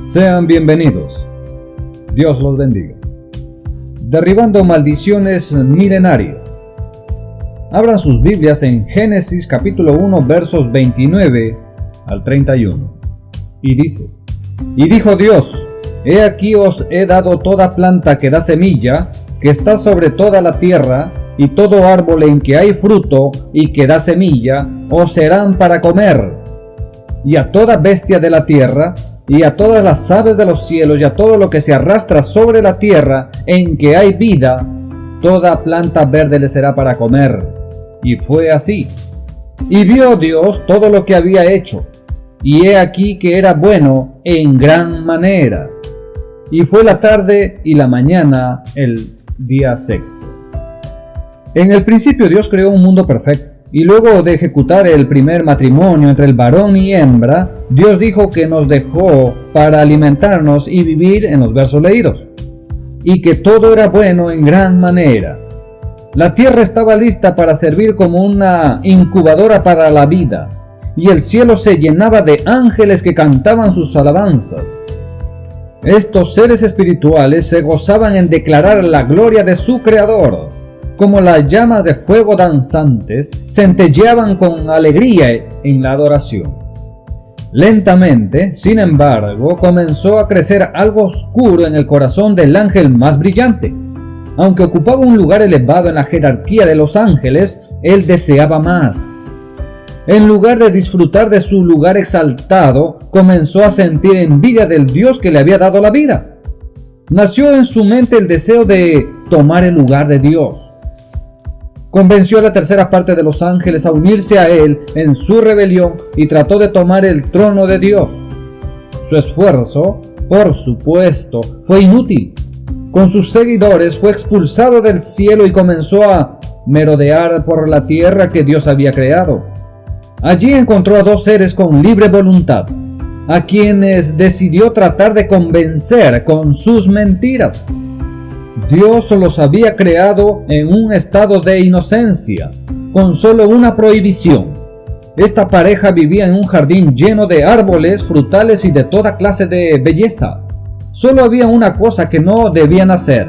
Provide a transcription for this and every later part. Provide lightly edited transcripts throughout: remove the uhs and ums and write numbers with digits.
Sean bienvenidos. Dios los bendiga. Derribando maldiciones milenarias. Abran sus Biblias en Génesis capítulo 1 versos 29 al 31. Y dice: Y dijo Dios: He aquí os he dado toda planta que da semilla, que está sobre toda la tierra, y todo árbol en que hay fruto y que da semilla, os serán para comer. Y a toda bestia de la tierra, y a todas las aves de los cielos, y a todo lo que se arrastra sobre la tierra, en que hay vida, toda planta verde le será para comer. Y fue así. Y vio Dios todo lo que había hecho, y he aquí que era bueno en gran manera. Y fue la tarde y la mañana el día sexto. En el principio Dios creó un mundo perfecto, y luego de ejecutar el primer matrimonio entre el varón y hembra, Dios dijo que nos dejó para alimentarnos y vivir en los versos leídos, y que todo era bueno en gran manera. La tierra estaba lista para servir como una incubadora para la vida, y el cielo se llenaba de ángeles que cantaban sus alabanzas. Estos seres espirituales se gozaban en declarar la gloria de su Creador. Como las llamas de fuego danzantes, centelleaban con alegría en la adoración. Lentamente, sin embargo, comenzó a crecer algo oscuro en el corazón del ángel más brillante. Aunque ocupaba un lugar elevado en la jerarquía de los ángeles, él deseaba más. En lugar de disfrutar de su lugar exaltado, comenzó a sentir envidia del Dios que le había dado la vida. Nació en su mente el deseo de tomar el lugar de Dios. Convenció a la tercera parte de los ángeles a unirse a él en su rebelión y trató de tomar el trono de Dios. Su esfuerzo, por supuesto, fue inútil. Con sus seguidores fue expulsado del cielo y comenzó a merodear por la tierra que Dios había creado. Allí encontró a dos seres con libre voluntad, a quienes decidió tratar de convencer con sus mentiras. Dios los había creado en un estado de inocencia, con solo una prohibición. Esta pareja vivía en un jardín lleno de árboles, frutales y de toda clase de belleza. Solo había una cosa que no debían hacer.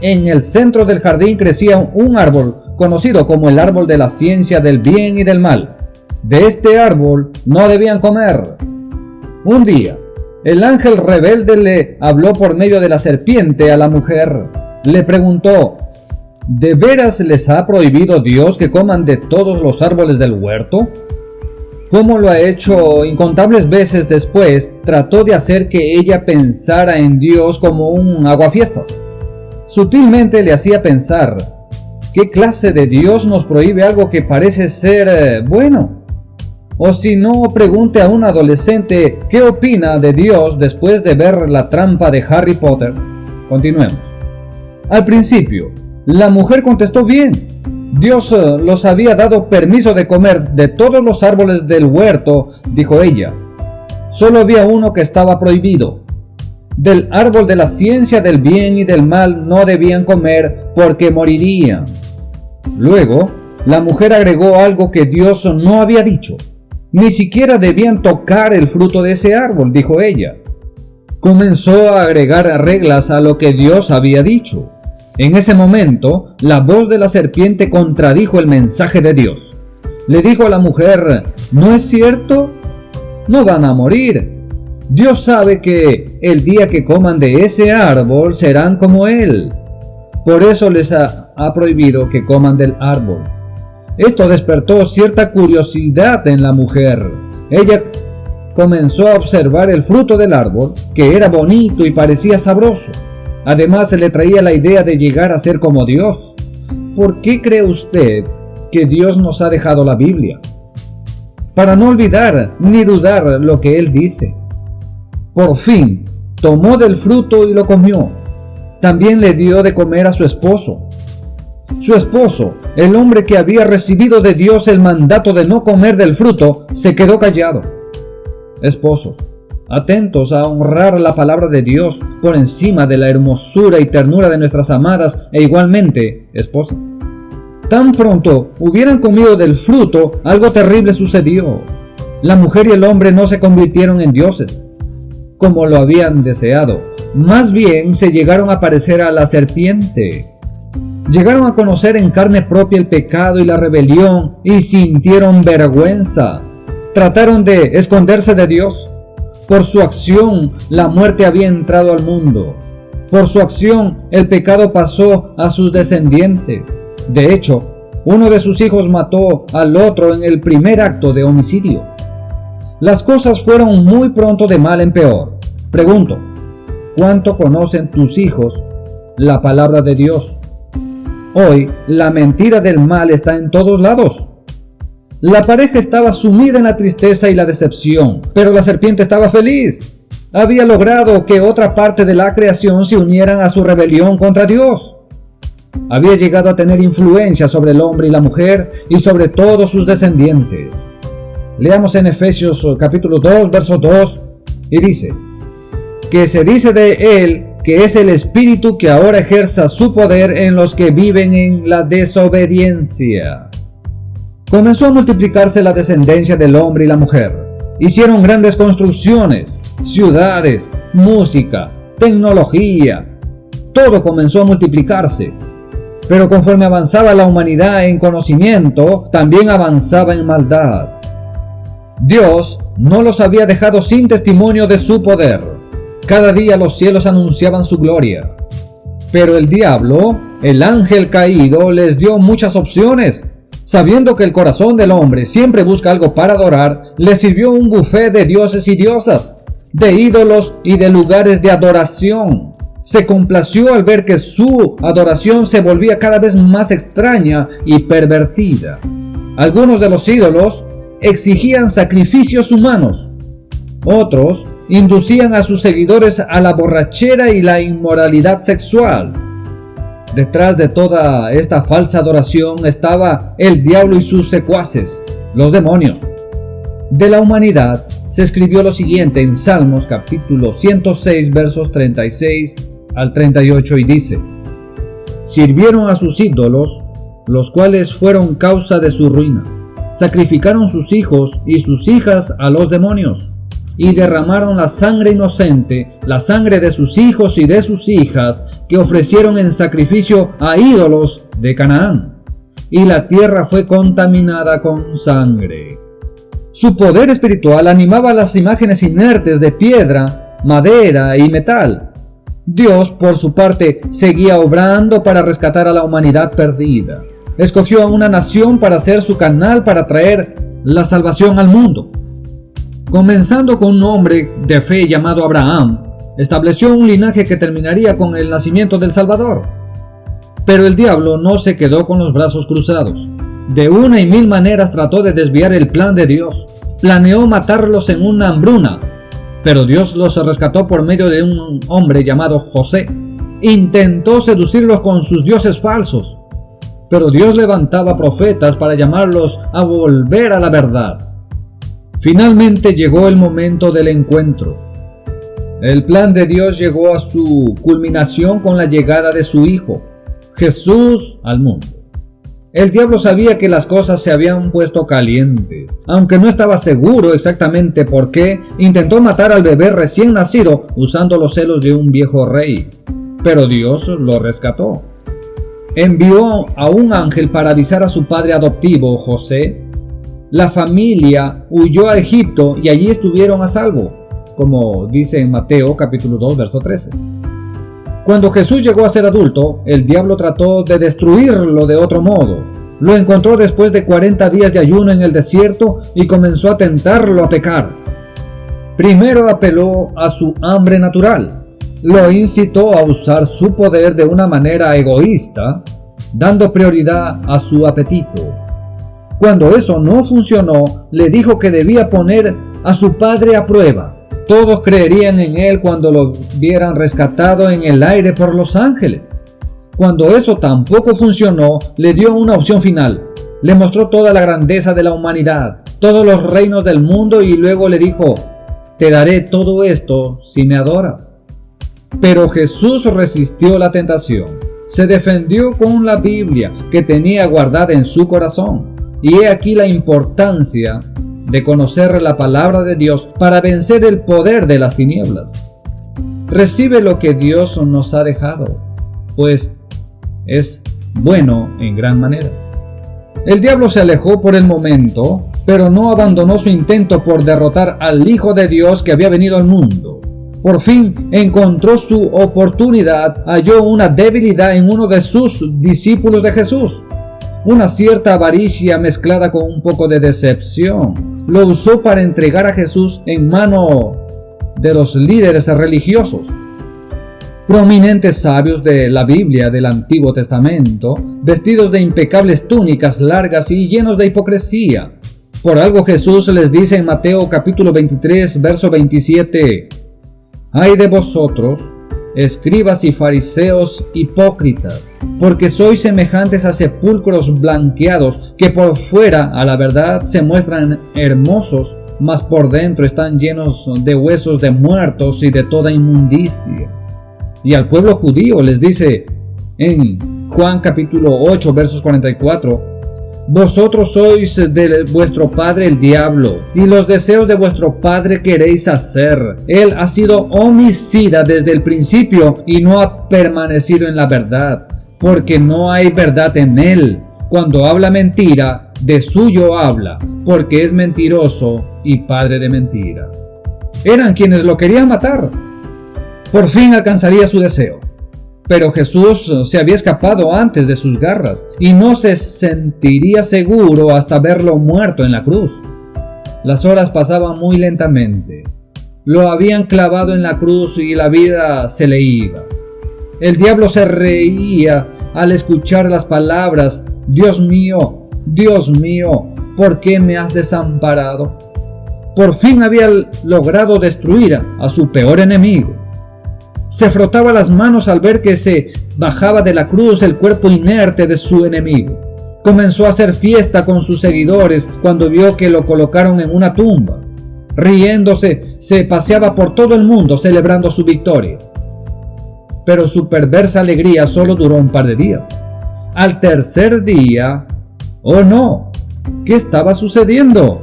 En el centro del jardín crecía un árbol conocido como el árbol de la ciencia del bien y del mal. De este árbol no debían comer. Un día, el ángel rebelde le habló por medio de la serpiente a la mujer. Le preguntó: ¿de veras les ha prohibido Dios que coman de todos los árboles del huerto? Como lo ha hecho incontables veces después, trató de hacer que ella pensara en Dios como un aguafiestas. Sutilmente le hacía pensar: ¿qué clase de Dios nos prohíbe algo que parece ser bueno? O si no, pregunte a un adolescente qué opina de Dios después de ver la trampa de Harry Potter. Continuemos. Al principio, la mujer contestó bien. Dios los había dado permiso de comer de todos los árboles del huerto, dijo ella. Solo había uno que estaba prohibido. Del árbol de la ciencia del bien y del mal no debían comer porque morirían. Luego, la mujer agregó algo que Dios no había dicho. Ni siquiera debían tocar el fruto de ese árbol, dijo ella. Comenzó a agregar reglas a lo que Dios había dicho. En ese momento, la voz de la serpiente contradijo el mensaje de Dios. Le dijo a la mujer: ¿no es cierto? No van a morir. Dios sabe que el día que coman de ese árbol serán como Él. Por eso les ha prohibido que coman del árbol. Esto despertó cierta curiosidad en la mujer. Ella comenzó a observar el fruto del árbol, que era bonito y parecía sabroso. Además, se le traía la idea de llegar a ser como Dios. ¿Por qué cree usted que Dios nos ha dejado la Biblia? Para no olvidar ni dudar lo que Él dice. Por fin, tomó del fruto y lo comió. También le dio de comer a su esposo. Su esposo, el hombre que había recibido de Dios el mandato de no comer del fruto, se quedó callado. Esposos, atentos a honrar la palabra de Dios por encima de la hermosura y ternura de nuestras amadas e igualmente esposas. Tan pronto hubieran comido del fruto, algo terrible sucedió. La mujer y el hombre no se convirtieron en dioses. como lo habían deseado. Más bien se llegaron a parecer a la serpiente. Llegaron a conocer en carne propia el pecado y la rebelión y sintieron vergüenza. Trataron de esconderse de Dios. Por su acción, la muerte había entrado al mundo. Por su acción, el pecado pasó a sus descendientes. De hecho, uno de sus hijos mató al otro en el primer acto de homicidio. Las cosas fueron muy pronto de mal en peor. Pregunto, ¿cuánto conocen tus hijos la palabra de Dios? Hoy, la mentira del mal está en todos lados. La pareja estaba sumida en la tristeza y la decepción, pero la serpiente estaba feliz. Había logrado que otra parte de la creación se unieran a su rebelión contra Dios. Había llegado a tener influencia sobre el hombre y la mujer y sobre todos sus descendientes. Leamos en Efesios capítulo 2, verso 2, y dice, que se dice de él que es el espíritu que ahora ejerza su poder en los que viven en la desobediencia. Comenzó a multiplicarse la descendencia del hombre y la mujer. Hicieron grandes construcciones, ciudades, música, tecnología. Todo comenzó a multiplicarse. Pero conforme avanzaba la humanidad en conocimiento, también avanzaba en maldad. Dios no los había dejado sin testimonio de su poder. Cada día los cielos anunciaban su gloria. Pero el diablo, el ángel caído, les dio muchas opciones. Sabiendo que el corazón del hombre siempre busca algo para adorar, les sirvió un buffet de dioses y diosas, de ídolos y de lugares de adoración. Se complació al ver que su adoración se volvía cada vez más extraña y pervertida. Algunos de los ídolos exigían sacrificios humanos. Otros inducían a sus seguidores a la borrachera y la inmoralidad sexual. Detrás de toda esta falsa adoración estaba el diablo y sus secuaces, los demonios. De la humanidad se escribió lo siguiente en Salmos capítulo 106 versos 36 al 38 y dice: sirvieron a sus ídolos, los cuales fueron causa de su ruina. Sacrificaron sus hijos y sus hijas a los demonios, y derramaron la sangre inocente, la sangre de sus hijos y de sus hijas, que ofrecieron en sacrificio a ídolos de Canaán. Y la tierra fue contaminada con sangre. Su poder espiritual animaba las imágenes inertes de piedra, madera y metal. Dios, por su parte, seguía obrando para rescatar a la humanidad perdida. Escogió a una nación para ser su canal para traer la salvación al mundo. Comenzando con un hombre de fe llamado Abraham, estableció un linaje que terminaría con el nacimiento del Salvador. Pero el diablo no se quedó con los brazos cruzados. De una y mil maneras trató de desviar el plan de Dios. Planeó matarlos en una hambruna, pero Dios los rescató por medio de un hombre llamado José. Intentó seducirlos con sus dioses falsos, pero Dios levantaba profetas para llamarlos a volver a la verdad. Finalmente llegó el momento del encuentro. El plan de Dios llegó a su culminación con la llegada de su Hijo, Jesús, al mundo. El diablo sabía que las cosas se habían puesto calientes. Aunque no estaba seguro exactamente por qué, intentó matar al bebé recién nacido usando los celos de un viejo rey. Pero Dios lo rescató. Envió a un ángel para avisar a su padre adoptivo, José. La familia huyó a Egipto y allí estuvieron a salvo, como dice en Mateo capítulo 2, verso 13. Cuando Jesús llegó a ser adulto, el diablo trató de destruirlo de otro modo. Lo encontró después de 40 días de ayuno en el desierto y comenzó a tentarlo a pecar. Primero apeló a su hambre natural. Lo incitó a usar su poder de una manera egoísta, dando prioridad a su apetito. Cuando eso no funcionó, le dijo que debía poner a su padre a prueba. Todos creerían en él cuando lo vieran rescatado en el aire por los ángeles. Cuando eso tampoco funcionó, le dio una opción final. Le mostró toda la grandeza de la humanidad, todos los reinos del mundo y luego le dijo: te daré todo esto si me adoras. Pero Jesús resistió la tentación. Se defendió con la Biblia que tenía guardada en su corazón. Y he aquí la importancia de conocer la palabra de Dios para vencer el poder de las tinieblas. Recibe lo que Dios nos ha dejado, pues es bueno en gran manera. El diablo se alejó por el momento, pero no abandonó su intento por derrotar al Hijo de Dios que había venido al mundo. Por fin encontró su oportunidad, halló una debilidad en uno de sus discípulos de Jesús. Una cierta avaricia mezclada con un poco de decepción. Lo usó para entregar a Jesús en mano de los líderes religiosos. Prominentes sabios de la Biblia del Antiguo Testamento, vestidos de impecables túnicas largas y llenos de hipocresía. Por algo Jesús les dice en Mateo capítulo 23, verso 27, «Ay de vosotros, escribas y fariseos hipócritas, porque sois semejantes a sepulcros blanqueados, que por fuera a la verdad se muestran hermosos, mas por dentro están llenos de huesos de muertos y de toda inmundicia». Y al pueblo judío les dice en Juan capítulo 8 versos 44, «Vosotros sois de vuestro padre el diablo, y los deseos de vuestro padre queréis hacer. Él ha sido homicida desde el principio y no ha permanecido en la verdad, porque no hay verdad en él. Cuando habla mentira, de suyo habla, porque es mentiroso y padre de mentira». Eran quienes lo querían matar. Por fin alcanzaría su deseo. Pero Jesús se había escapado antes de sus garras y no se sentiría seguro hasta verlo muerto en la cruz. Las horas pasaban muy lentamente. Lo habían clavado en la cruz y la vida se le iba. El diablo se reía al escuchar las palabras: Dios mío, ¿por qué me has desamparado? Por fin había logrado destruir a su peor enemigo. Se frotaba las manos al ver que se bajaba de la cruz el cuerpo inerte de su enemigo. Comenzó a hacer fiesta con sus seguidores cuando vio que lo colocaron en una tumba. Riéndose, se paseaba por todo el mundo celebrando su victoria. Pero su perversa alegría solo duró un par de días. Al tercer día, ¡oh no! ¿Qué estaba sucediendo?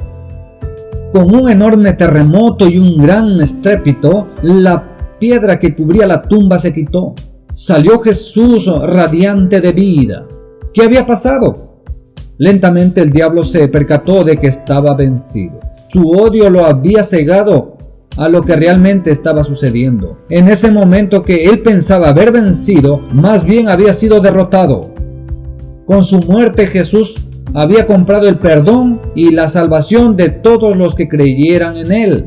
Con un enorme terremoto y un gran estrépito, la piedra que cubría la tumba se quitó. Salió Jesús radiante de vida. ¿Qué había pasado? Lentamente el diablo se percató de que estaba vencido. Su odio lo había cegado a lo que realmente estaba sucediendo. En ese momento que él pensaba haber vencido, más bien había sido derrotado. Con su muerte Jesús había comprado el perdón y la salvación de todos los que creyeran en él.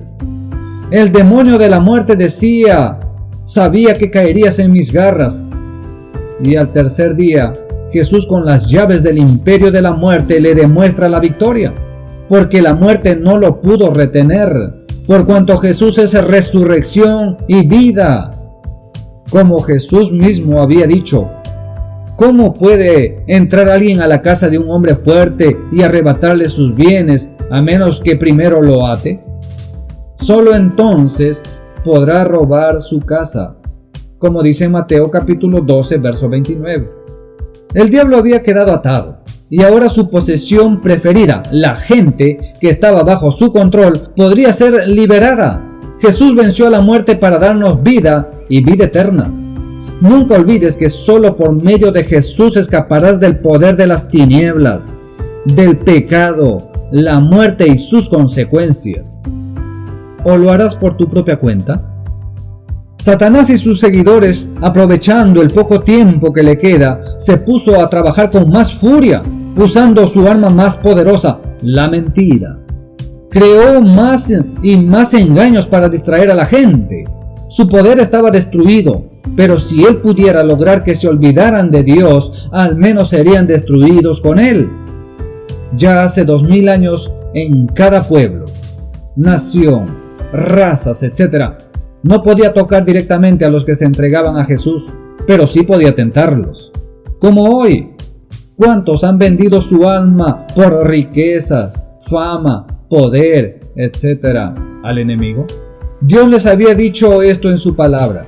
El demonio de la muerte decía: sabía que caerías en mis garras. Y al tercer día, Jesús con las llaves del imperio de la muerte le demuestra la victoria, porque la muerte no lo pudo retener, por cuanto Jesús es resurrección y vida. Como Jesús mismo había dicho: ¿cómo puede entrar alguien a la casa de un hombre fuerte y arrebatarle sus bienes a menos que primero lo ate? Solo entonces podrá robar su casa, como dice en Mateo capítulo 12, verso 29. El diablo había quedado atado, y ahora su posesión preferida, la gente que estaba bajo su control, podría ser liberada. Jesús venció a la muerte para darnos vida y vida eterna. Nunca olvides que solo por medio de Jesús escaparás del poder de las tinieblas, del pecado, la muerte y sus consecuencias. ¿O lo harás por tu propia cuenta? Satanás y sus seguidores, aprovechando el poco tiempo que le queda, se puso a trabajar con más furia, usando su arma más poderosa, la mentira. Creó más y más engaños para distraer a la gente. Su poder estaba destruido, pero si él pudiera lograr que se olvidaran de Dios, al menos serían destruidos con él. Ya hace 2000 años en cada pueblo, nación, razas, etc. No podía tocar directamente a los que se entregaban a Jesús, pero sí podía tentarlos. Como hoy, ¿cuántos han vendido su alma por riqueza, fama, poder, etc. al enemigo? Dios les había dicho esto en su palabra: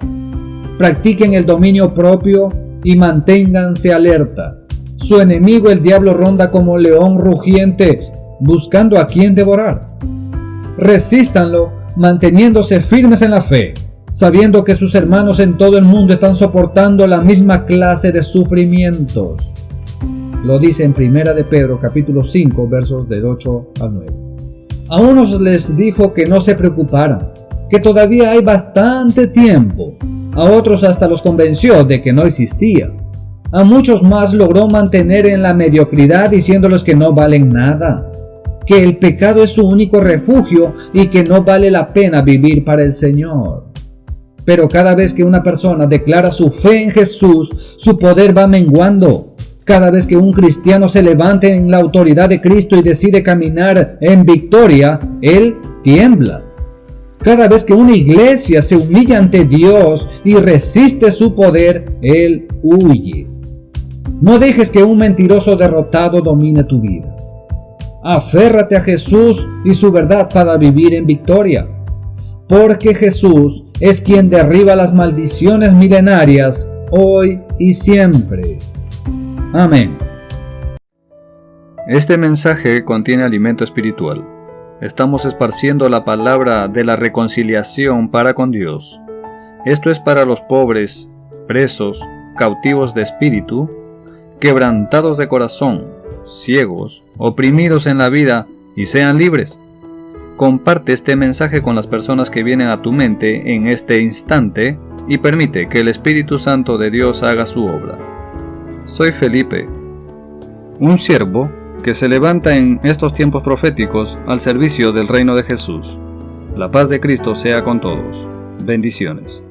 practiquen el dominio propio y manténganse alerta. Su enemigo el diablo ronda como león rugiente, buscando a quien devorar. Resístanlo, manteniéndose firmes en la fe, sabiendo que sus hermanos en todo el mundo están soportando la misma clase de sufrimientos. Lo dice en 1 de Pedro capítulo 5 versos del 8 al 9. A unos les dijo que no se preocuparan, que todavía hay bastante tiempo. A otros hasta los convenció de que no existía. A muchos más logró mantener en la mediocridad diciéndoles que no valen nada, que el pecado es su único refugio y que no vale la pena vivir para el Señor. Pero cada vez que una persona declara su fe en Jesús, su poder va menguando. Cada vez que un cristiano se levanta en la autoridad de Cristo y decide caminar en victoria, él tiembla. Cada vez que una iglesia se humilla ante Dios y resiste su poder, él huye. No dejes que un mentiroso derrotado domine tu vida. Aférrate a Jesús y su verdad para vivir en victoria, porque Jesús es quien derriba las maldiciones milenarias hoy y siempre. Amén. Este mensaje contiene alimento espiritual. Estamos esparciendo la palabra de la reconciliación para con Dios. Esto es para los pobres, presos, cautivos de espíritu, quebrantados de corazón, ciegos, oprimidos en la vida y sean libres. Comparte este mensaje con las personas que vienen a tu mente en este instante y permite que el Espíritu Santo de Dios haga su obra. Soy Felipe, un siervo que se levanta en estos tiempos proféticos al servicio del reino de Jesús. La paz de Cristo sea con todos. Bendiciones.